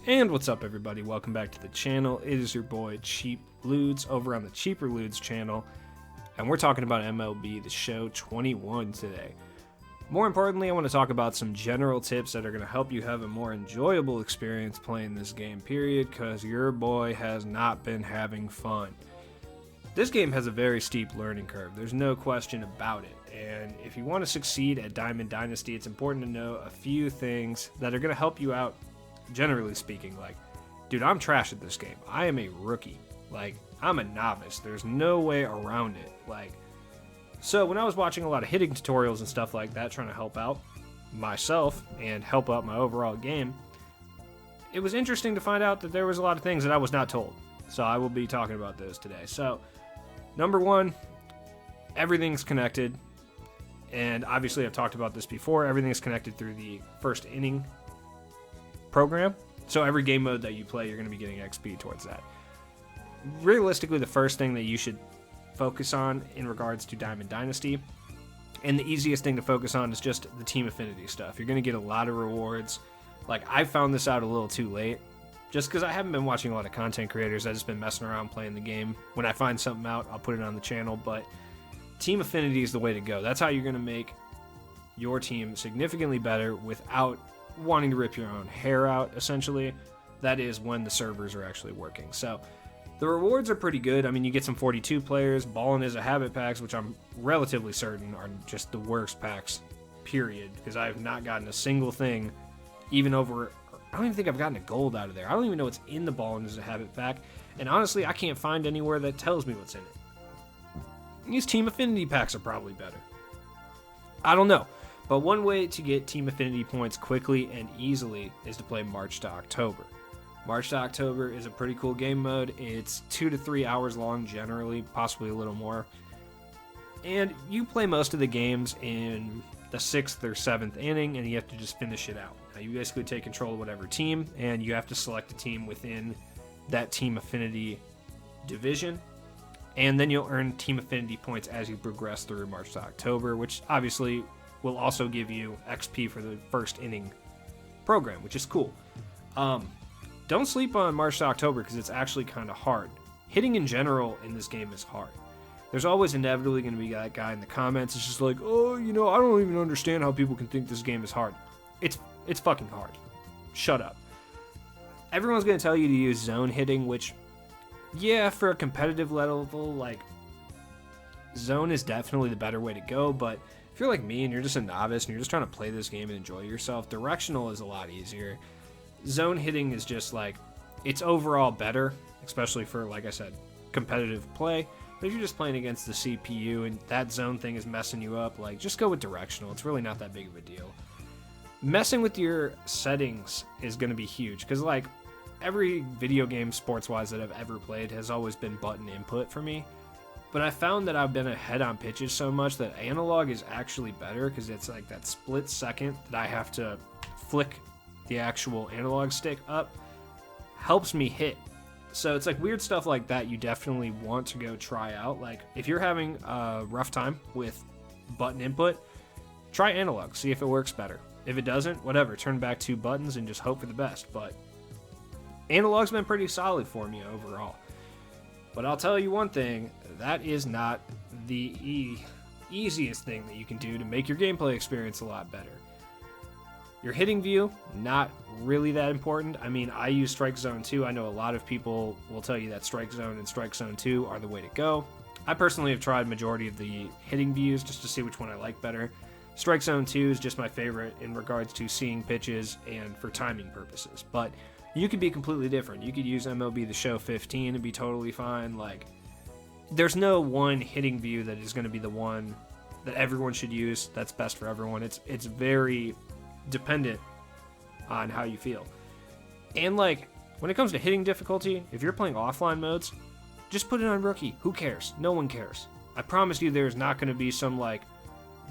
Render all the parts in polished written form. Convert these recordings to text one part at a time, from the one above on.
And what's up, everybody? Welcome back to the channel. It is your boy Cheap Ludes over on the Cheaper Ludes channel, and we're talking about MLB The Show 21 today. More importantly, I want to talk about some general tips that are going to help you have a more enjoyable experience playing this game, period, because your boy has not been having fun. This game has a very steep learning curve, there's no question about it, and if you want to succeed at Diamond Dynasty, it's important to know a few things that are going to help you out. Generally speaking, like, dude, I'm trash at this game. I am a rookie. Like, I'm a novice. There's no way around it. Like, so when I was watching a lot of hitting tutorials and stuff like that, trying to help out myself and help out my overall game, it was interesting to find out that there was a lot of things that I was not told. So I will be talking about those today. So, number one, everything's connected. And obviously I've talked about this before. Everything's connected through the first inning program. So every game mode that you play, you're going to be getting XP towards that. Realistically, the first thing that you should focus on in regards to Diamond Dynasty, and the easiest thing to focus on, is just the Team Affinity stuff. You're going to get a lot of rewards. Like, I found this out a little too late, just because I haven't been watching a lot of content creators. I've just been messing around playing the game. When I find something out, I'll put it on the channel, but Team Affinity is the way to go. That's how you're going to make your team significantly better without wanting to rip your own hair out, essentially. That is when the servers are actually working. So the rewards are pretty good. I mean, you get some 42 players. Ballin' is a habit packs, which I'm relatively certain are just the worst packs, period, because I have not gotten a single thing, even over, I don't even think I've gotten a gold out of there. I don't even know what's in the Ballin' is a habit pack, and honestly, I can't find anywhere that tells me what's in it. These Team Affinity packs are probably better. I don't know. But one way to get Team Affinity points quickly and easily is to play March to October. March to October is a pretty cool game mode. It's 2 to 3 hours long generally, possibly a little more. And you play most of the games in the 6th or 7th inning, and you have to just finish it out. Now, you basically take control of whatever team, and you have to select a team within that Team Affinity division. And then you'll earn Team Affinity points as you progress through March to October, which obviously will also give you XP for the first inning program, which is cool. Don't sleep on March to October because it's actually kind of hard. Hitting in general in this game is hard. There's always inevitably going to be that guy in the comments. It's just like, oh, you know, I don't even understand how people can think this game is hard. It's fucking hard. Shut up. Everyone's going to tell you to use zone hitting, which, yeah, for a competitive level, like, zone is definitely the better way to go, but if you're like me and you're just a novice and you're just trying to play this game and enjoy yourself, directional is a lot easier. Zone hitting is just like, it's overall better, especially for, like I said, competitive play. But if you're just playing against the CPU and that zone thing is messing you up, like, just go with directional. It's really not that big of a deal. Messing with your settings is going to be huge because, like, every video game sports-wise that I've ever played has always been button input for me. But I found that I've been ahead on pitches so much that analog is actually better because it's like that split second that I have to flick the actual analog stick up helps me hit. So it's like weird stuff like that you definitely want to go try out. Like, if you're having a rough time with button input, try analog, see if it works better. If it doesn't, whatever, turn back 2 buttons and just hope for the best. But analog's been pretty solid for me overall. But I'll tell you one thing, that is not the easiest thing that you can do to make your gameplay experience a lot better. Your hitting view, not really that important. I mean, I use Strike Zone 2. I know a lot of people will tell you that Strike Zone and Strike Zone 2 are the way to go. I personally have tried majority of the hitting views just to see which one I like better. Strike Zone 2 is just my favorite in regards to seeing pitches and for timing purposes. But you could be completely different. You could use MLB The Show 15 and be totally fine. Like, there's no one hitting view that is going to be the one that everyone should use that's best for everyone. It's very dependent on how you feel. And, like, when it comes to hitting difficulty, if you're playing offline modes, just put it on rookie. Who cares? No one cares. I promise you there's not going to be some, like,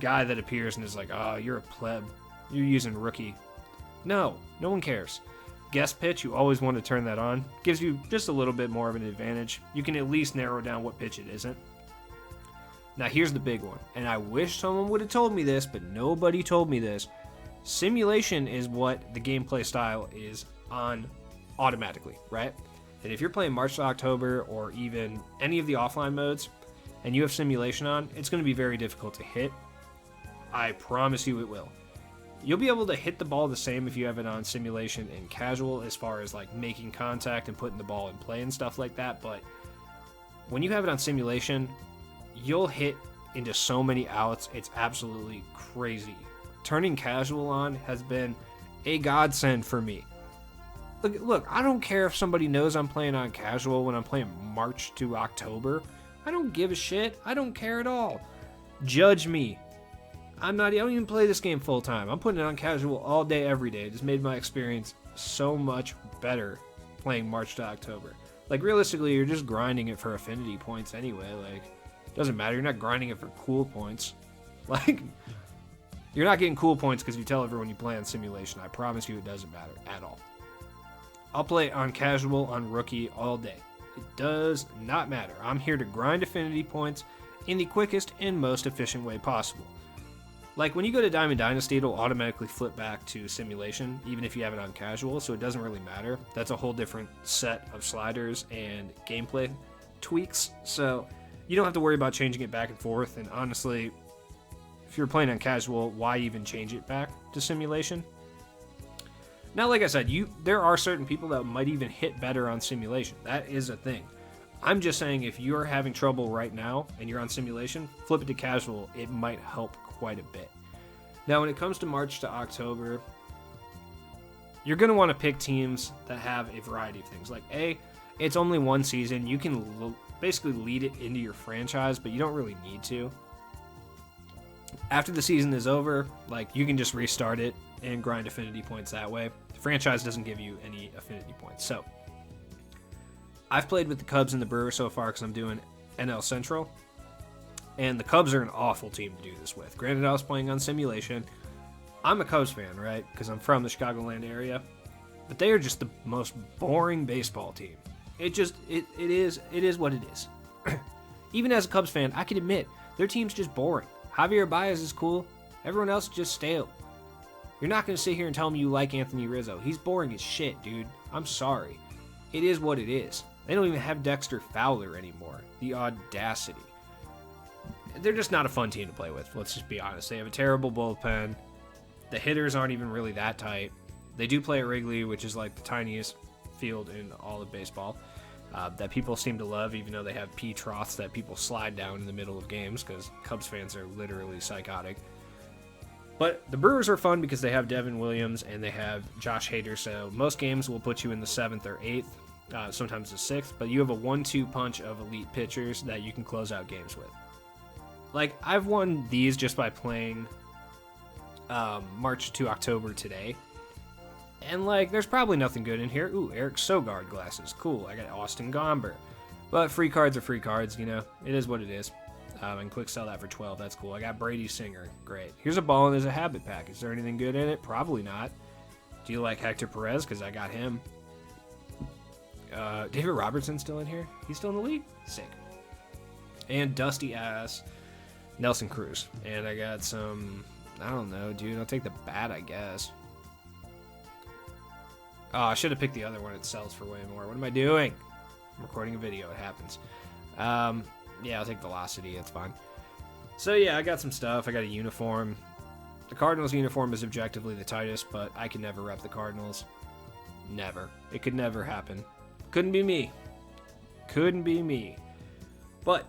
guy that appears and is like, oh, you're a pleb. You're using rookie. No one cares. Guest pitch, you always want to turn that on. Gives you just a little bit more of an advantage. You can at least narrow down what pitch it isn't. Now here's the big one, and I wish someone would have told me this, but nobody told me this. Simulation is what the gameplay style is on automatically, right? And if you're playing March to October or even any of the offline modes and you have simulation on, it's going to be very difficult to hit. I promise you it will. You'll be able to hit the ball the same if you have it on simulation and casual, as far as like making contact and putting the ball in play and stuff like that. But when you have it on simulation, you'll hit into so many outs. It's absolutely crazy. Turning casual on has been a godsend for me. Look, I don't care if somebody knows I'm playing on casual when I'm playing March to October. I don't give a shit. I don't care at all. Judge me. I don't even play this game full time. I'm putting it on casual all day, every day. It just made my experience so much better playing March to October. Like, realistically, you're just grinding it for affinity points anyway. Like, it doesn't matter. You're not grinding it for cool points. Like, you're not getting cool points because you tell everyone you play on simulation. I promise you it doesn't matter at all. I'll play on casual, on rookie, all day. It does not matter. I'm here to grind affinity points in the quickest and most efficient way possible. Like, when you go to Diamond Dynasty, it'll automatically flip back to simulation, even if you have it on casual, so it doesn't really matter. That's a whole different set of sliders and gameplay tweaks, so you don't have to worry about changing it back and forth. And honestly, if you're playing on casual, why even change it back to simulation? Now, like I said, there are certain people that might even hit better on simulation. That is a thing. I'm just saying, if you're having trouble right now and you're on simulation, flip it to casual. It might help quite a bit. Now, when it comes to March to October, you're going to want to pick teams that have a variety of things. Like, it's only one season. You can basically lead it into your franchise, but you don't really need to. After the season is over, like, you can just restart it and grind affinity points that way. The franchise doesn't give you any affinity points. So, I've played with the Cubs and the Brewers so far because I'm doing NL Central. And the Cubs are an awful team to do this with. Granted, I was playing on simulation. I'm a Cubs fan, right? Because I'm from the Chicagoland area. But they are just the most boring baseball team. It is what it is. Even as a Cubs fan, I can admit, their team's just boring. Javier Baez is cool. Everyone else is just stale. You're not going to sit here and tell me you like Anthony Rizzo. He's boring as shit, dude. I'm sorry. It is what it is. They don't even have Dexter Fowler anymore. The audacity. They're just not a fun team to play with. Let's just be honest. They have a terrible bullpen. The hitters aren't even really that tight. They do play at Wrigley, which is like the tiniest field in all of baseball, that people seem to love, even though they have pea troughs that people slide down in the middle of games because Cubs fans are literally psychotic. But the Brewers are fun because they have Devin Williams and they have Josh Hader, so most games will put you in the 7th or 8th, sometimes the 6th, but you have a 1-2 punch of elite pitchers that you can close out games with. Like, I've won these just by playing March to October today. And, like, there's probably nothing good in here. Ooh, Eric Sogard glasses. Cool. I got Austin Gomber. But free cards are free cards, you know. It is what it is. I can quick sell that for 12. That's cool. I got Brady Singer. Great. Here's a ball and there's a habit pack. Is there anything good in it? Probably not. Do you like Hector Perez? Because I got him. David Robertson's still in here? He's still in the league? Sick. And dusty ass Nelson Cruz. And I got some, I don't know, dude. I'll take the bat, I guess. Oh, I should have picked the other one. It sells for way more. What am I doing? I'm recording a video. It happens. Yeah, I'll take Velocity. It's fine. So, yeah, I got some stuff. I got a uniform. The Cardinals uniform is objectively the tightest, but I can never rep the Cardinals. Never. It could never happen. Couldn't be me. Couldn't be me. But,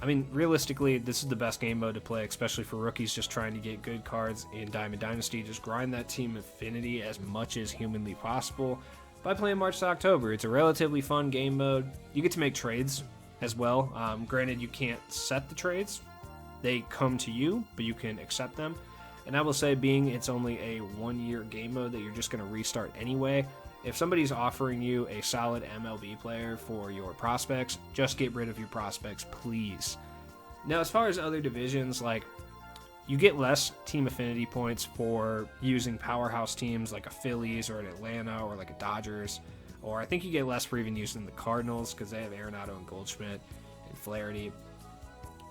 I mean, realistically, this is the best game mode to play, especially for rookies just trying to get good cards in Diamond Dynasty. Just grind that Team Affinity as much as humanly possible by playing March to October. It's a relatively fun game mode. You get to make trades as well. Granted, you can't set the trades. They come to you, but you can accept them. And I will say, being it's only a 1-year game mode that you're just going to restart anyway, if somebody's offering you a solid MLB player for your prospects, just get rid of your prospects, please. Now, as far as other divisions, like, you get less Team Affinity points for using powerhouse teams like a Phillies or an Atlanta or like a Dodgers, or I think you get less for even using the Cardinals because they have Arenado and Goldschmidt and Flaherty.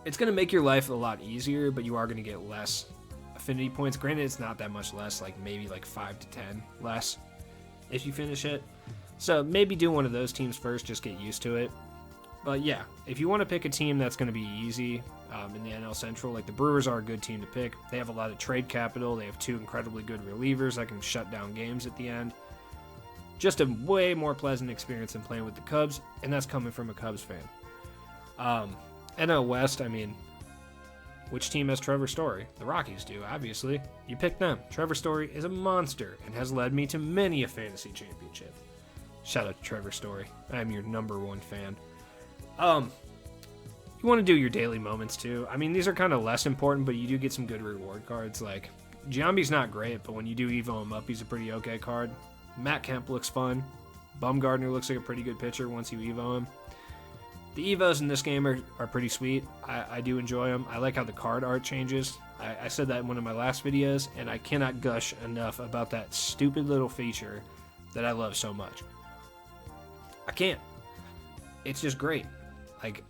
It's going to make your life a lot easier, but you are going to get less affinity points. Granted, it's not that much less, like maybe like 5 to 10 less if you finish it. So maybe do one of those teams first, just get used to it. But yeah, if you want to pick a team that's going to be easy in the NL Central, like the Brewers are a good team to pick. They have a lot of trade capital. They have 2 incredibly good relievers that can shut down games at the end. Just a way more pleasant experience than playing with the Cubs, and that's coming from a Cubs fan. NL West, I mean, which team has Trevor Story? The Rockies do, obviously. You pick them. Trevor Story is a monster and has led me to many a fantasy championship. Shout out to Trevor Story. I am your #1 fan. You want to do your daily moments too. I mean, these are kind of less important, but you do get some good reward cards. Like, Giambi's not great, but when you do Evo him up, he's a pretty okay card. Matt Kemp looks fun. Bumgarner looks like a pretty good pitcher once you Evo him. The Evos in this game are pretty sweet. I do enjoy them. I like how the card art changes. I said that in one of my last videos, and I cannot gush enough about that stupid little feature that I love so much. I can't. It's just great. Like,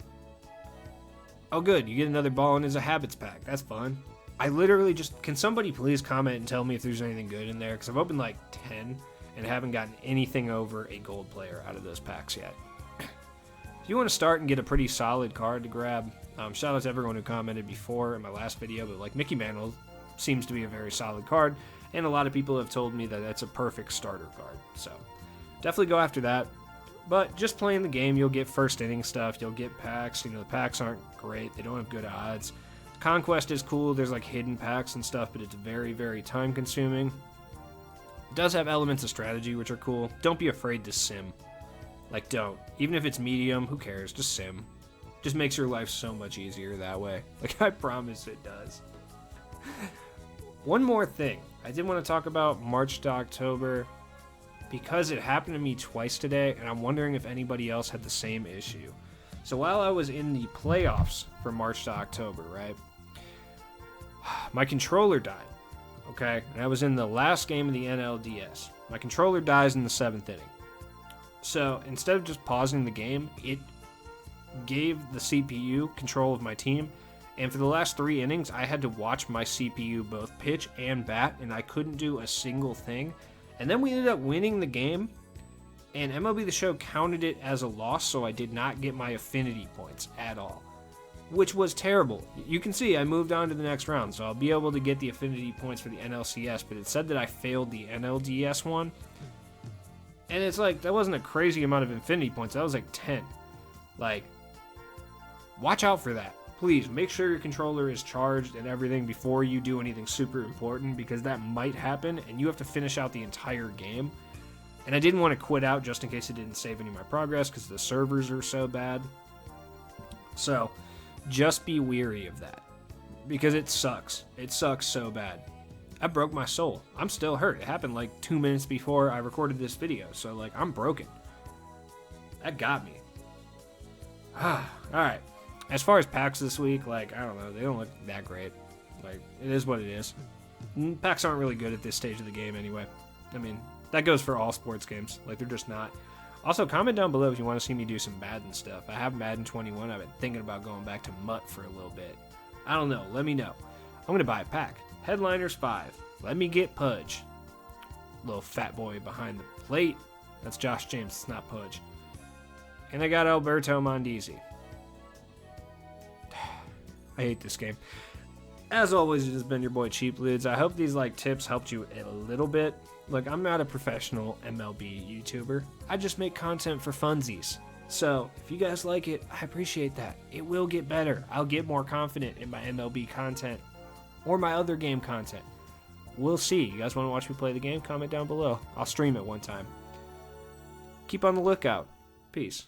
oh good, you get another ball and it's a habits pack. That's fun. I literally just, can somebody please comment and tell me if there's anything good in there? Because I've opened like 10 and haven't gotten anything over a gold player out of those packs yet. If you want to start and get a pretty solid card to grab, shout out to everyone who commented before in my last video, but like Mickey Mantle seems to be a very solid card, and a lot of people have told me that that's a perfect starter card. So definitely go after that. But just playing the game, you'll get first inning stuff, you'll get packs. You know, the packs aren't great, they don't have good odds. Conquest is cool, there's like hidden packs and stuff, but it's very, very time consuming. It does have elements of strategy, which are cool. Don't be afraid to sim. Like, don't. Even if it's medium, who cares? Just sim. Just makes your life so much easier that way. Like, I promise it does. One more thing. I did want to talk about March to October because it happened to me twice today, and I'm wondering if anybody else had the same issue. So while I was in the playoffs for March to October, right, my controller died, okay? And I was in the last game of the NLDS. My controller dies in the 7th inning. So instead of just pausing the game, it gave the CPU control of my team, and for the last 3 innings, I had to watch my CPU both pitch and bat, and I couldn't do a single thing. And then we ended up winning the game, and MLB The Show counted it as a loss, so I did not get my affinity points at all, which was terrible. You can see I moved on to the next round, so I'll be able to get the affinity points for the NLCS, but it said that I failed the NLDS one. And it's like, that wasn't a crazy amount of affinity points. That was like 10. Like, watch out for that. Please, make sure your controller is charged and everything before you do anything super important, because that might happen, and you have to finish out the entire game. And I didn't want to quit out just in case it didn't save any of my progress, because the servers are so bad. So, just be weary of that, because it sucks. It sucks so bad. I broke my soul. I'm still hurt. It happened like 2 minutes before I recorded this video, so like, I'm broken. That got me. Alright. As far as packs this week, like, I don't know, they don't look that great. Like, it is what it is. Packs aren't really good at this stage of the game anyway. I mean, that goes for all sports games. Like, they're just not. Also, comment down below if you want to see me do some Madden stuff. I have Madden 21. I've been thinking about going back to MUT for a little bit. I don't know. Let me know. I'm going to buy a pack. Headliners 5. Let me get Pudge. Little fat boy behind the plate. That's Josh James. It's not Pudge. And I got Alberto Mondesi. I hate this game. As always, it has been your boy Cheap Ludes. I hope these like tips helped you a little bit. Look, I'm not a professional MLB YouTuber. I just make content for funsies. So, if you guys like it, I appreciate that. It will get better. I'll get more confident in my MLB content or my other game content. We'll see. You guys want to watch me play the game? Comment down below. I'll stream it one time. Keep on the lookout. Peace.